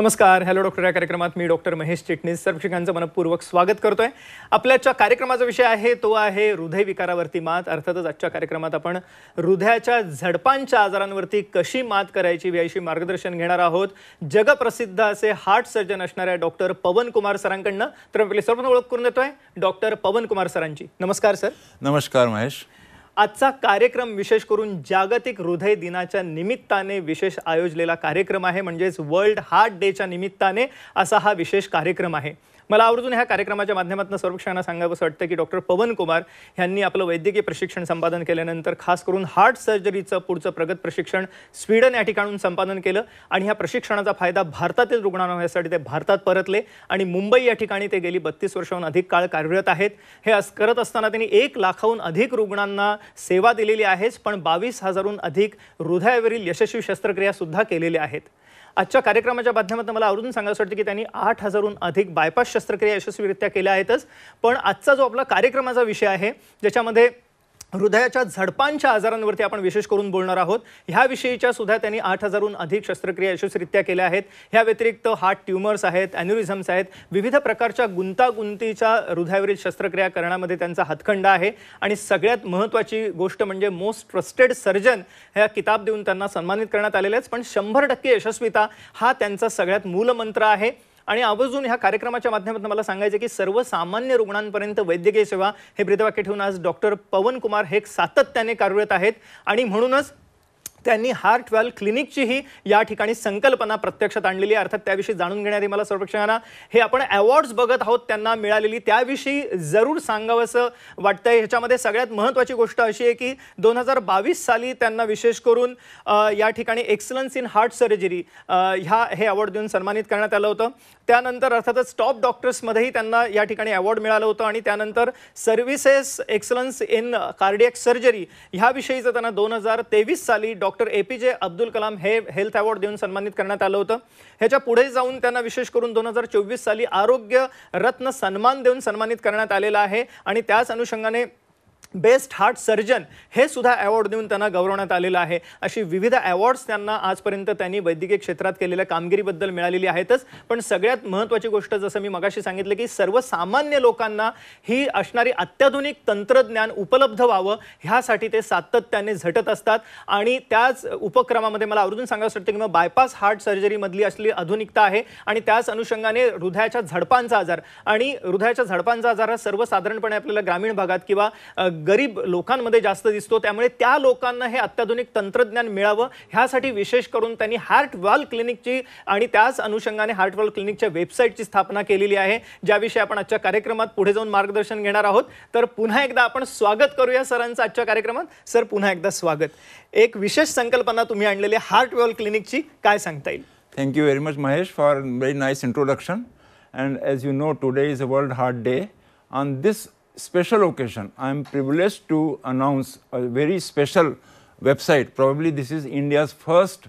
नमस्कार. Hello doctor या कार्यक्रमात मी डॉक्टर महेश चिटणीस सर्वशिकांचं मनपूर्वक स्वागत करतोय. आपल्याच्या कार्यक्रमाचा विषय आहे तो आहे हृदयविकारावरती मात. अर्थातच आजच्या कार्यक्रमात आपण हृदयाच्या झडपांच्या आजारांवरती कशी मात करायची याविषयी मार्गदर्शन घेणार आहोत. जगप्रसिद्ध असे हार्ट सर्जन असणाऱ्या डॉक्टर पवन कुमार सरांकडनं. तर आपली सर्वांना ओळख करून देतोय डॉक्टर पवन कुमार सरांची. नमस्कार सर. नमस्कार महेश. आजचा कार्यक्रम विशेष करून जागतिक हृदय दिनाच्या निमित्ताने विशेष आयोजलेला कार्यक्रम आहे. म्हणजेच वर्ल्ड हार्ट डेच्या निमित्ताने असा हा विशेष कार्यक्रम आहे. मला आवर्जून ह्या कार्यक्रमाच्या माध्यमातून सर्वक्षांना सांगावंसं वाटतं की डॉक्टर पवन कुमार यांनी आपलं वैद्यकीय प्रशिक्षण संपादन केल्यानंतर खास करून हार्ट सर्जरीचं पुढचं प्रगत प्रशिक्षण स्वीडन या ठिकाणून संपादन केलं आणि ह्या प्रशिक्षणाचा फायदा भारतातील रुग्णांना होण्यासाठी ते भारतात परतले आणि मुंबई या ठिकाणी ते गेली 32 वर्षांहून अधिक काळ कार्यरत आहेत. हे करत असताना त्यांनी 1 लाखाहून अधिक रुग्णांना सेवा दिलेली आहेच, पण 22,000हून अधिक हृदयावरील यशस्वी शस्त्रक्रिया सुद्धा केलेल्या आहेत. आजच्या कार्यक्रमाच्या माध्यमातून मला आवडून सांगायचं वाटतं की त्यांनी 8,000हून अधिक बायपास शस्त्रक्रिया यशस्वीरित्या केल्या आहेतच. पण आजचा जो आपला कार्यक्रमाचा विषय आहे ज्याच्यामध्ये हृदयाच्या झडपांच्या आजारांवरती आपण विशेष करून बोलणार आहोत. ह्या विषयीच्या सुद्धा त्यांनी 8,000हून अधिक शस्त्रक्रिया यशस्वीरित्या केल्या आहेत. ह्या व्यतिरिक्त हार्ट ट्यूमर्स आहेत, ॲन्युरिझम्स आहेत, विविध प्रकारच्या गुंतागुंतीच्या हृदयावरील शस्त्रक्रिया करण्यामध्ये त्यांचा हातखंडा आहे. आणि सगळ्यात महत्त्वाची गोष्ट म्हणजे मोस्ट ट्रस्टेड सर्जन ह्या किताब देऊन त्यांना सन्मानित करण्यात आलेलेच. पण 100% यशस्वीता हा त्यांचा सगळ्यात मूलमंत्र आहे. आणि आवर्जून ह्या कार्यक्रमाच्या माध्यमातून मला सांगायचं की सर्वसामान्य रुग्णांपर्यंत वैद्यकीय सेवा हे ब्रीदवाक्य ठेवून आज डॉक्टर पवन कुमार हे सातत्याने कार्यरत आहेत. आणि म्हणूनच त्यांनी हार्ट वॅल्व क्लिनिकचीही या ठिकाणी संकल्पना प्रत्यक्षात आणलेली आहे. अर्थात त्याविषयी जाणून घेण्याआधी मला सर्वक्षांना हे आपण अवॉर्ड्स बघत आहोत त्यांना मिळालेली त्याविषयी जरूर सांगावंसं वाटतंय. ह्याच्यामध्ये सगळ्यात महत्त्वाची गोष्ट अशी आहे की 2022 साली त्यांना विशेष करून या ठिकाणी एक्सलन्स इन हार्ट सर्जरी हे अवॉर्ड देऊन सन्मानित करण्यात आलं होतं. त्यानंतर अर्थातच टॉप डॉक्टर्समध्येही त्यांना या ठिकाणी अवॉर्ड मिळालं होतं. आणि त्यानंतर services excellence in cardiac surgery ह्याविषयीचं त्यांना 2023 साली डॉक्टर APJ अब्दुल कलाम हे हेल्थ अवॉर्ड देऊन सन्मानित करण्यात आलं होतं. ह्याच्या पुढे जाऊन त्यांना विशेष करून 2024 साली आरोग्य रत्न सन्मान देऊन सन्मानित करण्यात आलेला आहे. आणि त्याच अनुषंगाने बेस्ट हार्ट सर्जन हे सुद्धा अवॉर्ड देऊन त्यांना गौरवण्यात आलेलं आहे. अशी विविध अवॉर्ड्स त्यांना आजपर्यंत त्यांनी वैद्यकीय क्षेत्रात केलेल्या कामगिरीबद्दल मिळालेली आहेतच. पण सगळ्यात महत्त्वाची गोष्ट जसं मी मगाशी सांगितलं की सर्वसामान्य लोकांना ही असणारी अत्याधुनिक तंत्रज्ञान उपलब्ध व्हावं ह्यासाठी ते सातत्याने झटत असतात. आणि त्याच उपक्रमामध्ये मला आवर्जून सांगायचं वाटतं की मग बायपास हार्ट सर्जरीमधली असली आधुनिकता आहे. आणि त्याच अनुषंगाने हृदयाच्या झडपांचा आजार आणि हृदयाच्या झडपांचा आजार हा सर्वसाधारणपणे आपल्याला ग्रामीण भागात किंवा गरीब लोकांमध्ये जास्त दिसतो. त्यामुळे त्या लोकांना हे अत्याधुनिक तंत्रज्ञान मिळावं ह्यासाठी विशेष करून त्यांनी हार्ट वॅल्व क्लिनिकची आणि त्याच अनुषंगाने हार्ट वॅल्व क्लिनिकच्या वेबसाईटची स्थापना केलेली आहे, ज्याविषयी आपण आजच्या कार्यक्रमात पुढे जाऊन मार्गदर्शन घेणार आहोत. तर पुन्हा एकदा आपण स्वागत करूया सरांचं आजच्या कार्यक्रमात. सर पुन्हा एकदा स्वागत. एक विशेष संकल्पना तुम्ही आणलेली हार्ट वॅल्व क्लिनिकची, काय सांगता येईल? Thank you very much Mahesh for a very nice introduction. And as you know, today is a World Heart Day. On this special occasion, I am privileged to announce a very special website. Probably this is India's first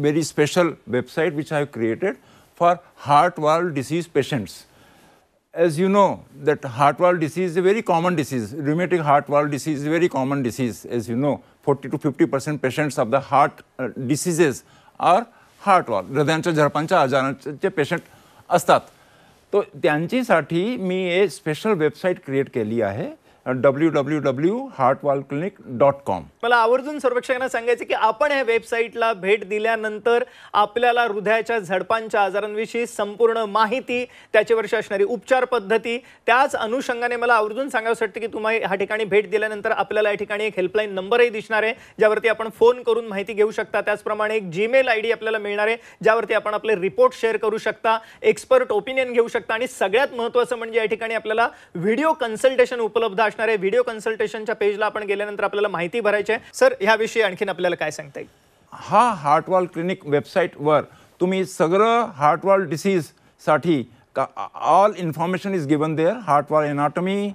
very special website which I have created for heart valve disease patients. As you know that heart valve disease is a very common disease. Rheumatic heart valve disease is a very common disease. As you know, 40 to 50% patients of the heart diseases are heart valve. हृदयाच्या झडपांच्या आजारांचे patient असतात. तो त्यांच्यासाठी मी एक special website create केली आहे www.heartvalveclinic.com. मला आवर्जून सर्वेक्षकांना सांगायचं की आपण ह्या वेबसाईटला भेट दिल्यानंतर आपल्याला हृदयाच्या झडपांच्या आजारांविषयी संपूर्ण माहिती, त्याच्यावरची असणारी उपचार पद्धती, त्याच अनुषंगाने मला आवर्जून सांगायचं वाटतं की तुम्ही ह्या ठिकाणी भेट दिल्यानंतर आपल्याला या ठिकाणी एक हेल्पलाईन नंबरही दिसणार आहे ज्यावरती आपण फोन करून माहिती घेऊ शकता. त्याचप्रमाणे एक जीमेल ID आपल्याला मिळणार आहे ज्यावरती आपण आपले रिपोर्ट शेअर करू शकता, एक्सपर्ट ओपिनियन घेऊ शकता. आणि सगळ्यात महत्त्वाचं म्हणजे या ठिकाणी आपल्याला व्हिडिओ कन्सल्टेशन उपलब्ध असणार आहे. व्हिडिओ कन्सल्टेशनच्या पेजला आपण गेल्यानंतर आपल्याला माहिती भरायची आहे. सर ह्याविषयी आणखीन आपल्याला काय सांगता येईल? हा हार्ट वॅल्व क्लिनिक वेबसाईटवर तुम्ही सगळं हार्ट वॅल्व डिसीजसाठी all information is given there. Heart valve anatomy,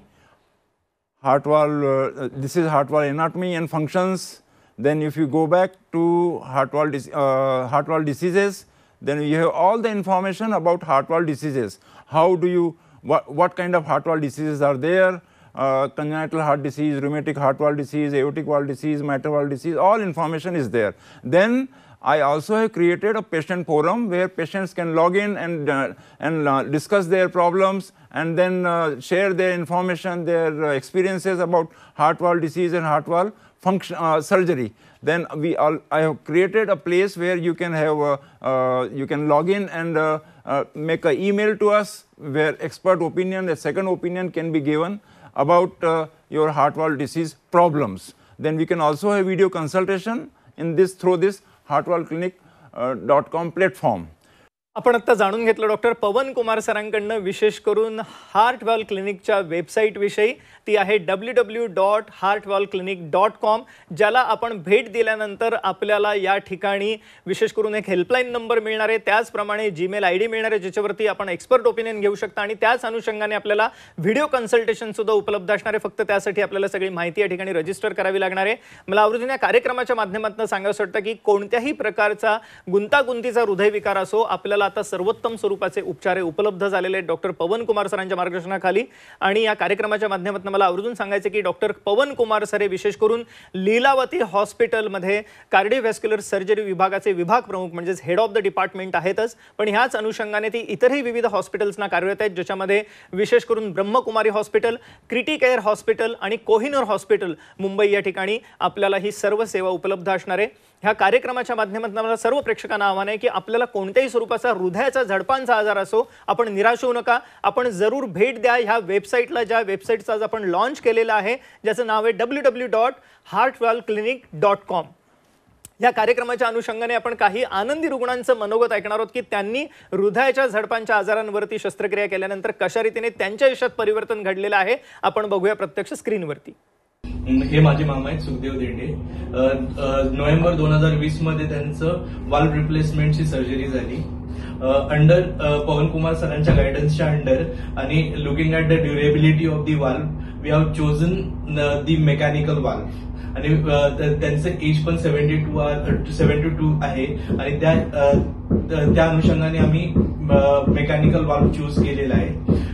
heart valve, this is heart valve anatomy and functions. Then if you go back to heart valve diseases, then you have all the information about heart valve diseases. How do you, what kind of heart valve diseases are there? Congenital heart disease, rheumatic heart valve disease, aortic valve disease, mitral valve disease, all information is there. Then I also have created a patient forum where patients can log in and discuss their problems and then share their information, their experiences about heart valve disease and heart valve surgery. Then I have created a place where you can have you can log in and make an email to us where expert opinion, a second opinion can be given about your heart valve disease problems. Then we can also have video consultation in this through this heartvalveclinic.com platform. आपण आता जाणून घेतलं doctor पवन कुमार सरांकडनं विशेष करून heart valve क्लिनिकच्या website विषयी. ती आहे www.heartvalveclinic.com, ज्याला आपण भेट दिल्यानंतर आपल्याला या ठिकाणी विशेष करून एक हेल्पलाईन नंबर मिळणार आहे, त्याचप्रमाणे जीमेल आयडी मिळणार आहे ज्याच्यावरती आपण एक्सपर्ट ओपिनियन घेऊ शकता आणि त्याच अनुषंगाने आपल्याला व्हिडिओ कन्सल्टेशन सुद्धा उपलब्ध असणार आहे. फक्त त्यासाठी आपल्याला सगळी माहिती या ठिकाणी रजिस्टर करावी लागणार आहे. मला आवर्जून या कार्यक्रमाच्या माध्यमातून सांगायचं वाटतं की कोणत्याही प्रकारचा गुंतागुंतीचा हृदयविकार असो, आपल्याला आता सर्वोत्तम स्वरूपाचे उपचार उपलब्ध झालेले आहेत डॉक्टर पवन कुमार सरांच्या मार्गदर्शनाखाली. आणि या कार्यक्रमाच्या माध्यमातून मला आवर्जून सांगायचं की डॉक्टर पवन कुमार सर हे विशेष करून लीलावती हॉस्पिटलमध्ये कार्डिओव्हॅस्क्युलर सर्जरी विभागाचे विभाग प्रमुख म्हणजेच हेड ऑफ द डिपार्टमेंट आहेतच, पण ह्याच अनुषंगाने ती इतरही विविध हॉस्पिटल्सना कार्यरत आहेत, ज्याच्यामध्ये विशेष करून ब्रह्मकुमारी हॉस्पिटल, क्रिटिकेअर हॉस्पिटल आणि कोहिनूर हॉस्पिटल मुंबई या ठिकाणी आपल्याला ही सर्व सेवा उपलब्ध असणार आहे. ह्या कार्यक्रमाच्या माध्यमातून मला सर्व प्रेक्षकांना आव्हान आहे की आपल्याला कोणत्याही स्वरूपाचा हृदयाचा झडपांचा आजार असो, आपण निराश होऊ नका, आपण जरूर भेट द्या ह्या वेबसाईटला, ज्या वेबसाईटचा आज आपण लॉन्च केलेला आहे, ज्याचं नाव आहे www.heartvalveclinic.com. या कार्यक्रमाच्या अनुषंगाने आपण काही आनंदी रुग्णांचं मनोगत ऐकणार आहोत की त्यांनी हृदयाच्या झडपांच्या आजारांवरती शस्त्रक्रिया केल्यानंतर कशा रीतीने त्यांच्या आयुष्यात परिवर्तन घडलेलं आहे. आपण बघूया प्रत्यक्ष स्क्रीनवरती. हे माझे मामा आहेत सुखदेव देंडे. नोव्हेंबर 2020 मध्ये त्यांचं वाल्व रिप्लेसमेंटची सर्जरी झाली. अंडर पवन कुमार सरांच्या गायडन्सच्या अंडर आणि looking at the durability of the valve we have chosen the mechanical valve. आणि त्यांचं एज पण 72 आहे आणि त्या अनुषंगाने आम्ही मेकॅनिकल वाल्व चूज केलेला आहे.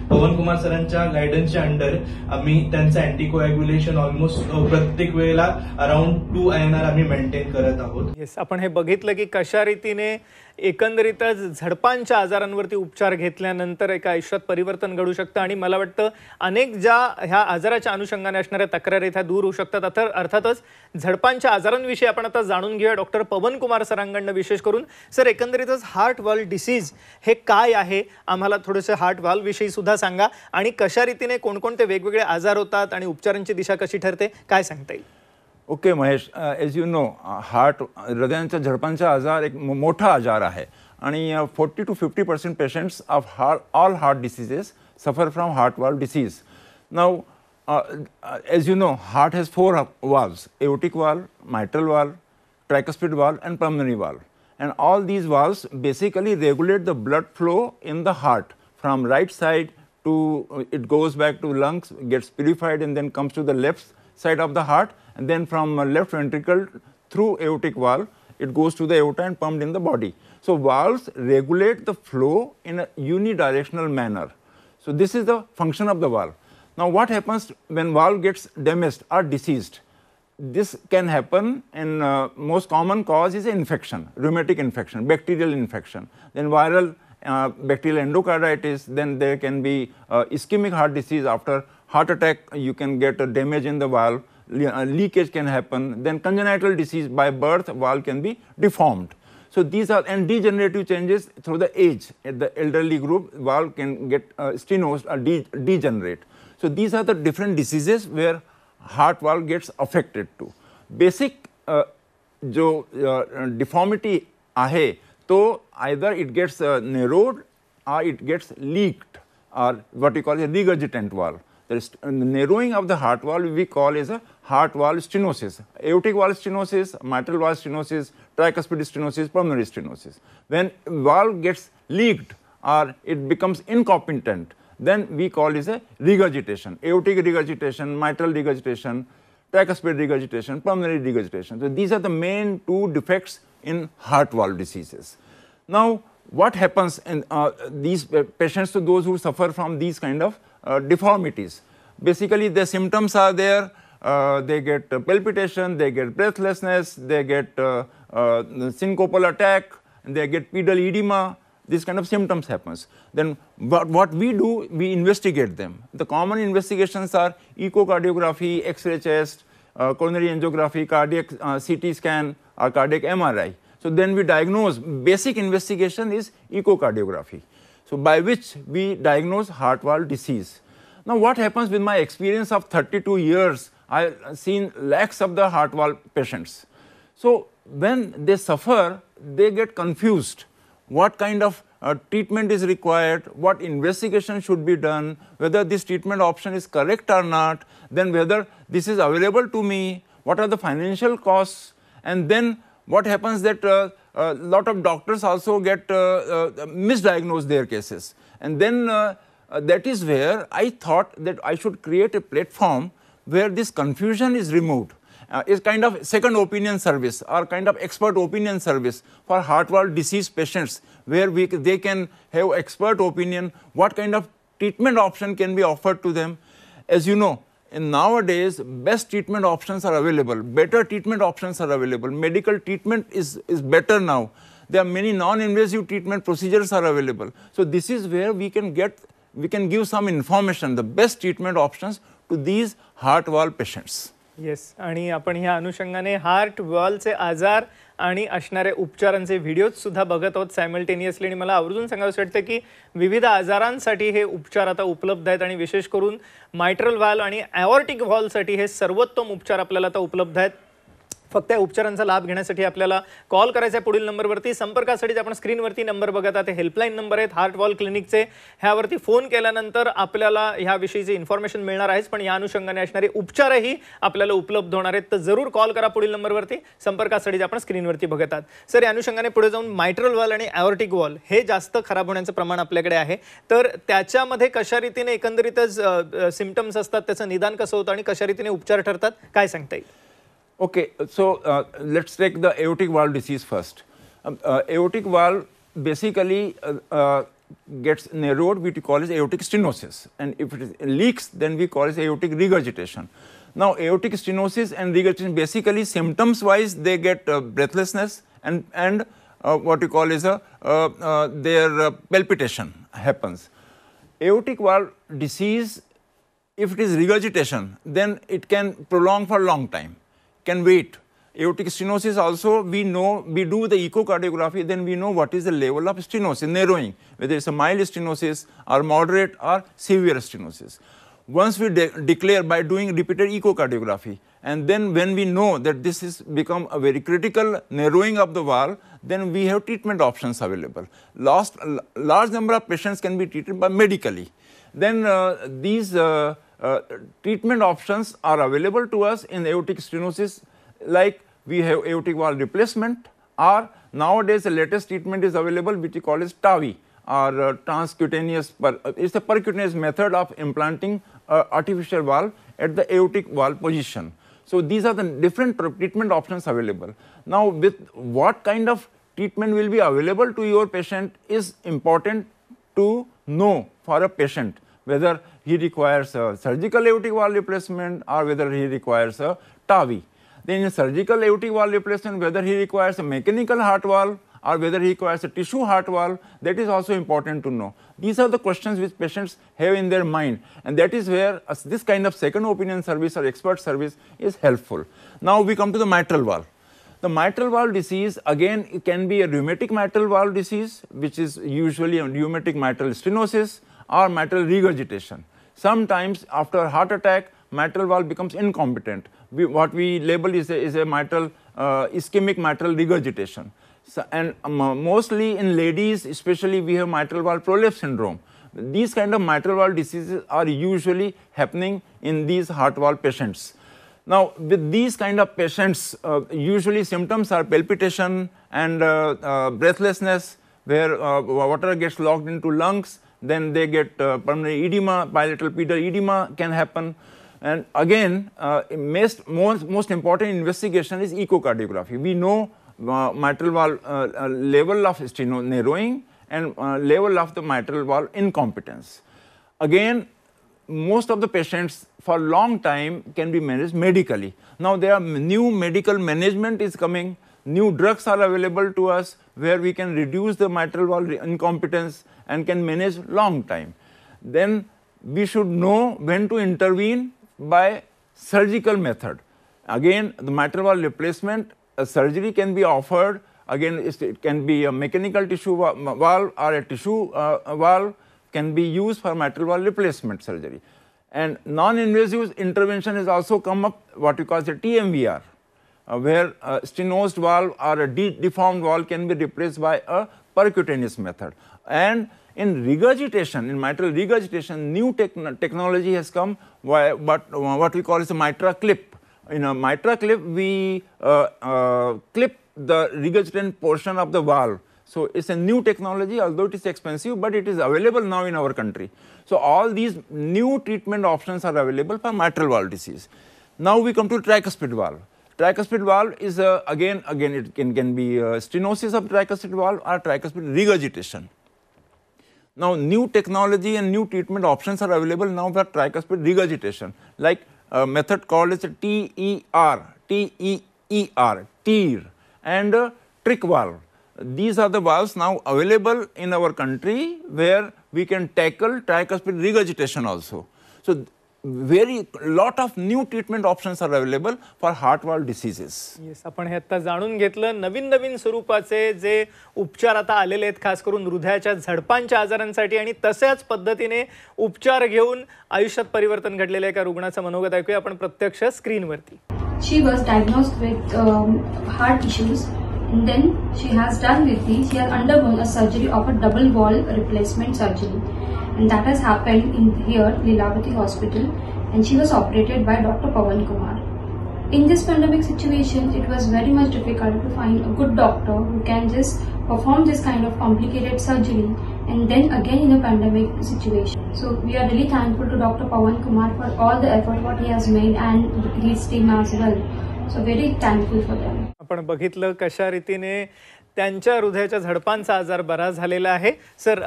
पवन कुमार सरांच्या गायडन्सच्या अंडर आम्ही त्यांचं अँटीकोॲग्युलेशन ऑलमोस्ट प्रत्येक वेळेला अराउंड 2 INR आम्ही मेंटेन करत आहोत. येस, आपण हे बघितलं की कशा रीतीने एकंदरीतच झडपांच्या आजारांवरती उपचार घेतल्यानंतर एका आयुष्यात परिवर्तन घडू शकतं आणि मला वाटतं अनेक ज्या ह्या आजाराच्या अनुषंगाने असणाऱ्या तक्रारी त्या दूर होऊ शकतात. अर्थातच झडपांच्या आजारांविषयी आपण आता जाणून घेऊया डॉक्टर पवन कुमार सरांकडनं विशेष करून. सर, एकंदरीतच हार्ट व्हॉल्व डिसीज हे काय आहे, आम्हाला थोडंसं हार्ट व्हॉल्व विषयी सुद्धा सांगा आणि कशा रीतीने कोणकोणते वेगवेगळे आजार होतात आणि उपचारांची दिशा कशी ठरते, काय सांगता येईल? Okay Mahesh, as you know heart हृदयांच्या झडपांचा आजार एक मोठा आजार आहे आणि 40 to 50% patients of all heart diseases suffer from heart valve disease. Now as you know, heart has 4 valves: aortic valve, mitral valve, tricuspid valve and pulmonary valve. And all these valves basically regulate the blood flow in the heart from right side to it goes back to lungs, gets purified and then comes to the left side of the heart, and then from left ventricle through aortic valve it goes to the aorta and pumped in the body. So valves regulate the flow in a unidirectional manner. So this is the function of the valve. Now what happens when valve gets damaged or diseased? This can happen in most common cause is infection, rheumatic infection, bacterial infection, then viral bacterial endocarditis, then there can be ischemic heart disease. After heart attack you can get a damage in the valve, leakage can happen, then congenital disease by birth, valve can be deformed. So these are, and degenerative changes through the age. At the elderly group, valve can get stenosed or degenerate. So these are the different diseases where heart valve gets affected to. Basic जो deformity आहे तो either it gets narrowed or it gets leaked or what we call a regurgitant valve. The narrowing of the heart valve we call as a heart valve stenosis. Aortic valve stenosis, mitral valve stenosis, tricuspid stenosis, pulmonary stenosis. When valve gets leaked or it becomes incompetent, then we call it a regurgitation. Aortic regurgitation, mitral regurgitation, tricuspid regurgitation, pulmonary regurgitation. So these are the main 2 defects in heart valve diseases. Now what happens in these patients, to those who suffer from these kind of deformities? Basically the symptoms are there, they get palpitation, they get breathlessness, they get syncopal attack, and they get pedal edema. This kind of symptoms happens. Then what we do, we investigate them. The common investigations are echocardiography, X-ray chest, coronary angiography, cardiac CT scan, or cardiac MRI. So then we diagnose. Basic investigation is echocardiography. So by which we diagnose heart valve disease. Now what happens with my experience of 32 years, I have seen lakhs of the heart valve patients. So when they suffer, they get confused. What kind of treatment is required, what investigation should be done, whether this treatment option is correct or not, then whether this is available to me, what are the financial costs, and then what happens that a lot of doctors also get misdiagnose their cases. And then that is where I thought that I should create a platform where this confusion is removed. Is kind of second opinion service or kind of expert opinion service for heart valve disease patients, where they can have expert opinion, what kind of treatment option can be offered to them. As you know, in nowadays best treatment options are available, better treatment options are available, medical treatment is better now. There are many non-invasive treatment procedures are available. So this is where we can give some information, the best treatment options to these heart valve patients. Yes, आणि आपण ह्या अनुषंगाने heart वॉलचे आजार आणि असणारे उपचारांचे videos सुद्धा बघत आहोत सायमल्टेनियसली. आणि मला आवर्जून सांगावंसं वाटतं की विविध आजारांसाठी हे उपचार आता उपलब्ध आहेत आणि विशेष करून मायट्रल व्हॅल्व आणि ॲओर्टिक व्हॉल्वसाठी हे सर्वोत्तम उपचार आपल्याला आता उपलब्ध आहेत. फक्त या उपचारांचा लाभ घेण्यासाठी आपल्याला कॉल करायचा आहे पुढील नंबरवरती. संपर्कासाठी आपण स्क्रीनवरती नंबर बघत आहात, हेल्पलाईन नंबर आहेत हार्ट वॉल क्लिनिकचे. ह्यावरती फोन केल्यानंतर आपल्याला ह्याविषयीची इन्फॉर्मेशन मिळणार आहेच, पण या अनुषंगाने असणारे उपचारही आपल्याला उपलब्ध होणार आहेत. तर जरूर कॉल करा पुढील नंबरवरती. संपर्कासाठी आपण स्क्रीनवरती बघत आहात. सर, या अनुषंगाने पुढे जाऊन मायट्रल व्हॉल्व आणि ॲओर्टिक व्हॉल्व हे जास्त खराब होण्याचं प्रमाण आपल्याकडे आहे, तर त्याच्यामध्ये कशा रीतीने एकंदरीतच सिम्पटम्स असतात, त्याचं निदान कसं होतं आणि कशा रीतीने उपचार ठरतात, काय सांगता येईल? Okay, so let's take the aortic valve disease first. Aortic valve basically gets narrowed, we call it aortic stenosis, and if it leaks, then we call it aortic regurgitation. Now, aortic stenosis and regurgitation, basically symptoms wise, they get breathlessness and what you call is their palpitation happens. Aortic valve disease, if it is regurgitation, then it can prolong for a long time. Can wait. Aortic stenosis also, we know, we do the echocardiography, then we know what is the level of stenosis, narrowing, whether it's a mild stenosis or moderate or severe stenosis. Once we declare by doing repeated echocardiography, and then when we know that this is become a very critical narrowing of the valve, then we have treatment options available. Large number of patients can be treated by medically. Then these treatment options are available to us in aortic stenosis, like we have aortic valve replacement, or nowadays the latest treatment is available which is called as TAVI, or transcutaneous, it's a percutaneous method of implanting artificial valve at the aortic valve position. So these are the different treatment options available. Now with what kind of treatment will be available to your patient is important to know for a patient, whether he requires a surgical aortic valve replacement or whether he requires a TAVI. Then in surgical aortic valve replacement, whether he requires a mechanical heart valve or whether he requires a tissue heart valve, that is also important to know. These are the questions which patients have in their mind, and that is where this kind of second opinion service or expert service is helpful. Now we come to the mitral valve. The mitral valve disease, again, it can be a rheumatic mitral valve disease, which is usually a rheumatic mitral stenosis or mitral regurgitation. Sometimes after a heart attack, mitral valve becomes incompetent. What we label is a mitral ischemic mitral regurgitation. So, and mostly in ladies, especially, we have mitral valve prolapse syndrome. These kind of mitral valve diseases are usually happening in these heart valve patients. Now, with these kind of patients, usually symptoms are palpitation and breathlessness, where water gets locked into lungs. Then they get pulmonary edema, bilateral pedal edema can happen. And again, most important investigation is echocardiography. We know mitral valve level of narrowing and level of the mitral valve incompetence. Again, most of the patients for long time can be managed medically. Now there are new medical management is coming, new drugs are available to us where we can reduce the mitral valve incompetence and can manage long time. Then we should know when to intervene by surgical method. Again, the mitral valve replacement surgery can be offered. Again, it can be a mechanical tissue valve or a tissue valve can be used for mitral valve replacement surgery. And non-invasive intervention has also come up, what we call the TMVR, where a stenosed valve or a deformed valve can be replaced by a percutaneous method. And in regurgitation, in mitral regurgitation, new technology has come, what we call is a mitra clip. In a mitra clip, we clip the regurgitant portion of the valve. So it's a new technology, although it is expensive, but it is available now in our country. So all these new treatment options are available for mitral valve disease. Now we come to tricuspid valve. Tricuspid valve is again it can be stenosis of tricuspid valve or tricuspid regurgitation. Now new technology and new treatment options are available now for tricuspid regurgitation, like a method called as TER, TER, and trick valve. These are the valves now available in our country where we can tackle tricuspid regurgitation also. So very lot of new treatment options are available for heart valve diseases. Yes, आपण हे आता जाणून घेतलं. नवीन नवीन स्वरूपाचे जे उपचार आता आलेले आहेत, खास करून हृदयाच्या झडपांच्या आजारांसाठी, आणि तशाच पद्धतीने उपचार घेऊन आयुष्यात परिवर्तन घडलेल्या एका रुग्णाचं मनोगत ऐकूया आपण प्रत्यक्ष स्क्रीनवरती. She was diagnosed with heart issues, and then she has undergone a surgery of a double valve replacement surgery, and that has happened in here Lilavati Hospital, and she was operated by Dr. Pawan Kumar. In this pandemic situation, it was very much difficult to find a good doctor who can just perform this kind of complicated surgery, and then again in a pandemic situation. So we are really thankful to Dr. Pawan Kumar for all the effort what he has made and his team as well. So very thankful for them. आपण बघितलं कशा रीतीने त्यांच्या हृदयाच्या झडपांचा आजार बरा झालेला आहे. सर,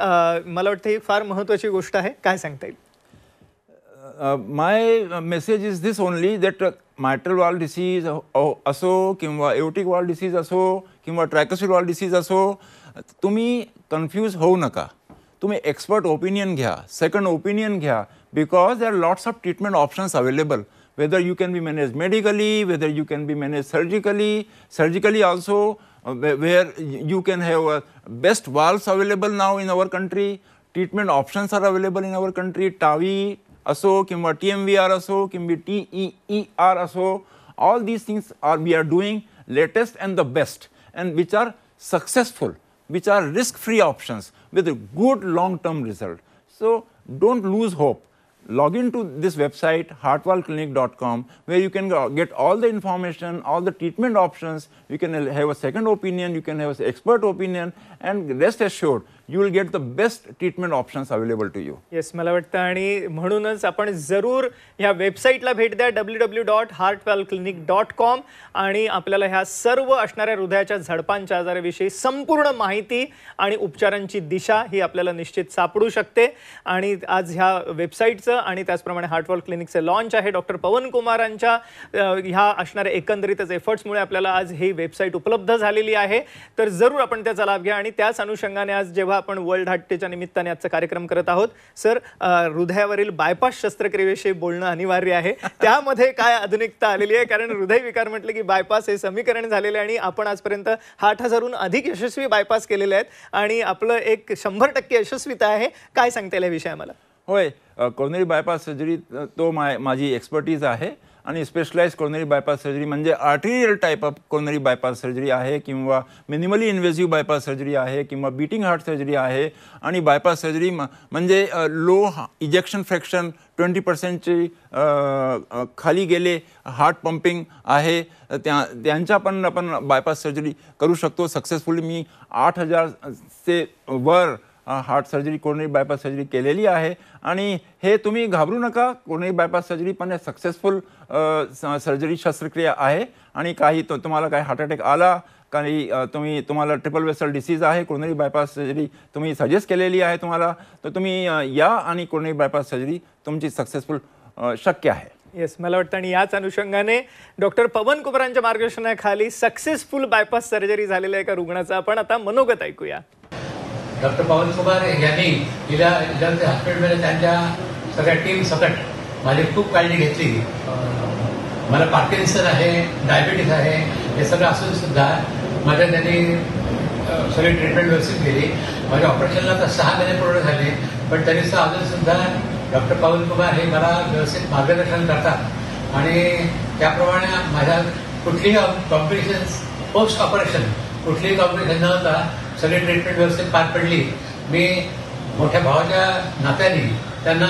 मला वाटतं ही फार महत्त्वाची गोष्ट आहे, काय सांगता येईल? My message is this only, that mitral valve disease असो किंवा aortic valve disease असो किंवा tricuspid valve disease असो, तुम्ही कन्फ्यूज होऊ नका. तुम्ही एक्सपर्ट ओपिनियन घ्या, सेकंड ओपिनियन घ्या, because there are lots of treatment options available. Whether you can be managed medically, whether you can be managed surgically also, where you can have best valves available now in our country. Treatment options are available in our country. TAVI असो किंवा TMVR असो किंवा TER असो, all these things we are doing latest and the best, and which are successful, which are risk-free options with a good long-term result. So don't lose hope. Log into this website heartvalveclinic.com, where you can get all the information, all the treatment options. You can have a second opinion, you can have an expert opinion, and rest assured you will get the best treatment options available to you. Yes, मला वाटतं, आणि म्हणूनच आपण जरूर ह्या वेबसाईटला भेट द्या, www.heartvalveclinic.com, आणि आपल्याला ह्या सर्व असणाऱ्या हृदयाच्या झडपांच्या आजाराविषयी संपूर्ण माहिती आणि उपचारांची दिशा ही आपल्याला निश्चित सापडू शकते. आणि आज ह्या वेबसाईटचं आणि त्याचप्रमाणे हार्टवाल्व क्लिनिकचे लॉन्च आहे. डॉक्टर पवन कुमारांच्या ह्या असणाऱ्या एकंदरीतच एफर्ट्समुळे आपल्याला आज ही वेबसाईट उपलब्ध झालेली आहे. तर जरूर आपण त्याचा लाभ घ्या. आणि त्याच अनुषंगाने आज जेव्हा आपण वर्ल्ड हार्ट डेच्या निमित्ताने आजचा कार्यक्रम करत आहोत, सर, हृदयावरील बायपास शस्त्रक्रियेविषयी बोलणं अनिवार्य आहे. त्यामध्ये काय आधुनिकता आलेली आहे? कारण हृदयविकार म्हटलं की बायपास हे समीकरण झालेले आहे, आणि आपण आजपर्यंत 6000हून अधिक यशस्वी बायपास केलेले आहेत, आणि आपलं एक 100% यशस्वीता आहे. काय सांगता येईल या विषयी आम्हाला? होय, कोरोनरी बायपास सर्जरी तो माझी एक्सपर्टीज आहे, आणि स्पेशलाइज कोरोनरी बायपास सर्जरी म्हणजे arterial type of coronary bypass surgery आहे, किंवा मिनिमली इन्व्हेसिव्ह बायपास सर्जरी आहे, किंवा बीटिंग हार्ट सर्जरी आहे. आणि बायपास सर्जरी म्हणजे लो इजेक्शन फ्रॅक्शन 20% खाली गेले, हार्ट पंपिंग आहे, त्यांच्या पण आपण बायपास सर्जरी करू शकतो सक्सेसफुली. मी 8000 से वर heart surgery, coronary bypass surgery केलेली आहे. आणि हे तुम्ही घाबरू नका, कोरोनरी बायपास सर्जरी पण सक्सेसफुल सर्जरी शस्त्रक्रिया आहे. आणि काही तुम्हाला काही हार्ट अटॅक आला काही तुम्हाला ट्रिपल वेसल डिसीज आहे, कोरोनरी बायपास सर्जरी तुम्ही सजेस्ट केलेली आहे तुम्हाला, तर तुम्ही या आणि कोरोनरी बायपास सर्जरी तुमची सक्सेसफुल शक्य आहे. येस, मला वाटतं आणि याच अनुषंगाने डॉक्टर पवन कुमारांच्या मार्गदर्शनाखाली सक्सेसफुल बायपास सर्जरी झालेल्या एका रुग्णाचा आपण आता मनोगत ऐकूया. डॉक्टर पवन कुमार यांनी हिला हॉस्पिटलमध्ये त्यांच्या सगळ्या टीम सकट माझी खूप काळजी घेतली. मला पार्किन्सन आहे, डायबिटीस आहे, हे सगळं असून सुद्धा माझ्या त्यांनी सगळी ट्रीटमेंट व्यवस्थित केली. माझ्या ऑपरेशनला तर 6 महिने पूर्ण झाले, पण तरी अजून सुद्धा डॉक्टर पवन कुमार हे मला व्यवस्थित मार्गदर्शन करतात आणि त्याप्रमाणे माझ्या कुठलीही कॉम्प्लिकेशन्स पोस्ट ऑपरेशन कुठलीही कॉम्प्लिकेशन न होता सगळी ट्रीटमेंट व्यवस्थित पार पडली. मी मोठ्या भावाच्या नात्याने त्यांना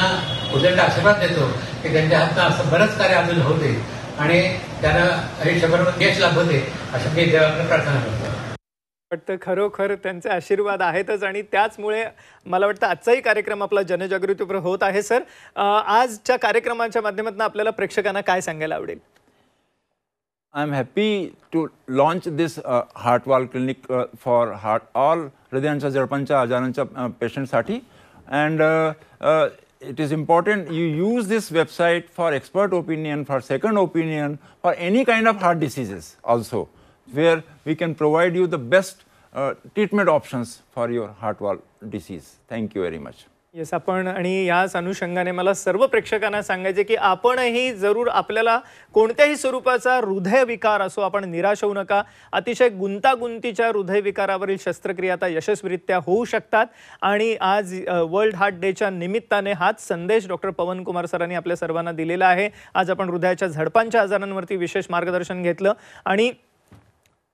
उदंड आशीर्वाद देतो की त्यांच्या हातनं असं बरंच कार्य अजून होते आणि त्यांना आयुष्यभर यश लाभते अशी मी देवाकडे प्रार्थना करतो. वाटतं खरोखर त्यांचे आशीर्वाद आहेतच आणि त्याचमुळे मला वाटतं आजचाही कार्यक्रम आपला जनजागृतीपर होत आहे. सर, आजच्या कार्यक्रमाच्या माध्यमातून आपल्याला प्रेक्षकांना काय सांगायला आवडेल? I am happy to launch this heart valve clinic for all हृदयांच्या जडपांच्या आजारांच्या पेशंटसाठी, and it is important you use this website for expert opinion, for second opinion, for any kind of heart diseases also, where we can provide you the best treatment options for your heart valve disease. Thank you very much. Yes, आपण आणि याच अनुषंगाने मला सर्व प्रेक्षकांना सांगायचे की आपणही जरूर आपल्याला कोणत्याही स्वरूपाचा हृदयविकार असो आपण निराश होऊ नका. अतिशय गुंतागुंतीच्या हृदयविकारावरील शस्त्रक्रिया आता यशस्वीरित्या होऊ शकतात आणि आज वर्ल्ड हार्ट डेच्या निमित्ताने हाच संदेश डॉक्टर पवन कुमार सरांनी आपल्या सर्वांना दिलेला आहे. आज आपण हृदयाच्या झडपांच्या आजारांवरती विशेष मार्गदर्शन घेतलं आणि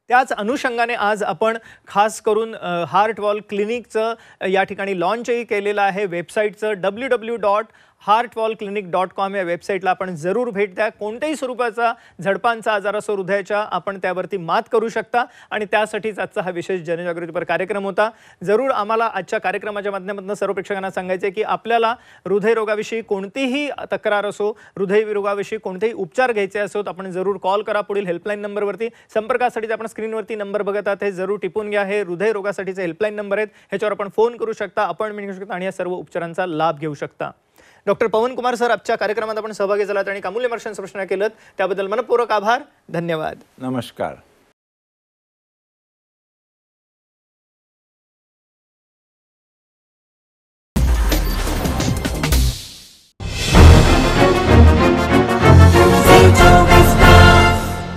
त्याच अनुषंगाने आज आपण खास करून हार्ट वॉल क्लिनिकचं या ठिकाणी लॉन्चही केलेलं आहे. वेबसाईटचं www.heartwallclinic.com या वेबसाईटला आपण जरूर भेट द्या. कोणत्याही स्वरूपाचा झडपांचा आजार असो हृदयाच्या आपण त्यावरती मात करू शकता आणि त्यासाठीच आजचा हा विशेष जनजागृतीपर कार्यक्रम होता. जरूर आम्हाला आजच्या कार्यक्रमाच्या माध्यमातून सर्व प्रेक्षकांना सांगायचे की आपल्याला हृदयरोगाविषयी कोणतीही तक्रार असो, हृदयरोगाविषयी कोणतेही उपचार घ्यायचे असोत, आपण जरूर कॉल करा. पुढील हेल्पलाईन नंबरवरती संपर्कासाठी आपण स्क्रीनवरती नंबर बघत आहात, हे जरूर टिपून घ्या. हे हृदयरोगासाठीचे हेल्पलाईन नंबर आहेत, ह्याच्यावर आपण फोन करू शकता, अपॉइंटमेंट घेऊ शकता आणि या सर्व उपचारांचा लाभ घेऊ शकता. डॉक्टर पवन कुमार सर, आजच्या कार्यक्रमात आपण सहभागी झालात आणि अमूल्य मार्गदर्शन केलं त्याबद्दल मनपूर्वक आभार. धन्यवाद. नमस्कार.